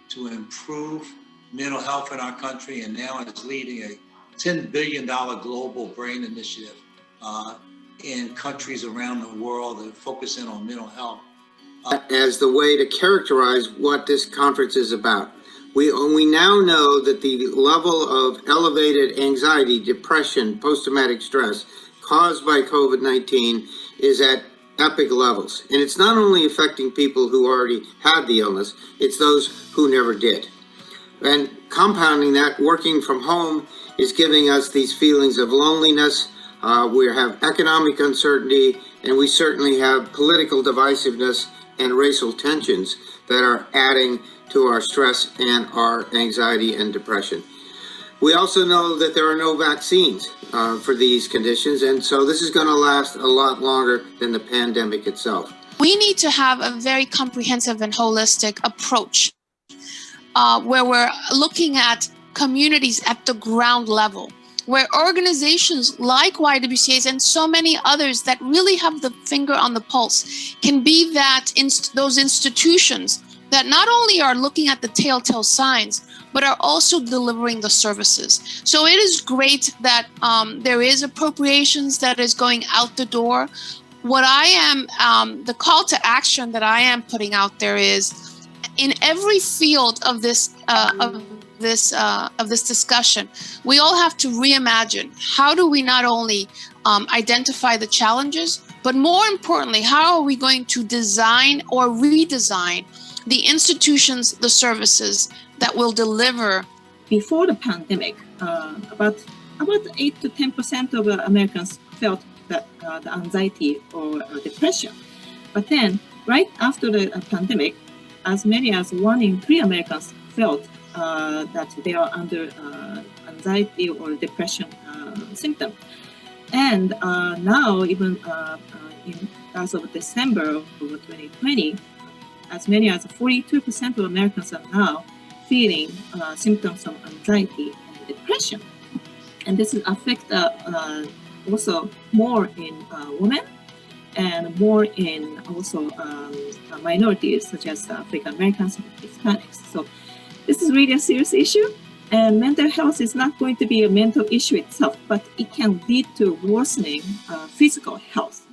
to improve mental health in our country, and now is leading a $10 billion global brain initiative in countries around the world that focus in on mental health. As the way to characterize what this conference is about. We now know that the level of elevated anxiety, depression, post-traumatic stress caused by COVID-19 is at epic levels. And it's not only affecting people who already had the illness, it's those who never did. And compounding that, working from home is giving us these feelings of loneliness. We have economic uncertainty, and we certainly have political divisiveness and racial tensions that are adding to our stress and our anxiety and depression. We also know that there are no vaccines for these conditions, and so this is going to last a lot longer than the pandemic itself. We need to have a very comprehensive and holistic approach where we're looking at communities at the ground level, where organizations like YWCA and so many others that really have the finger on the pulse can be that those institutions that not only are looking at the telltale signs, but are also delivering the services. So it is great that there is appropriations that is going out the door. What I am, the call to action that I am putting out there is, in every field of this discussion, we all have to reimagine how do we not only identify the challenges, but more importantly, how are we going to design or redesign the institutions, the services that will deliver. Before the pandemic, about 8 to 10% of Americans felt that the anxiety or depression. But then, right after the pandemic, as many as 1 in 3 Americans felt that they are under anxiety or depression symptom. And now, even as of December of 2020, as many as 42% of Americans are now feeling symptoms of anxiety and depression. And this affects also more in women and more in also minorities such as African Americans and Hispanics. So this is really a serious issue, and mental health is not going to be a mental issue itself, but it can lead to worsening physical health.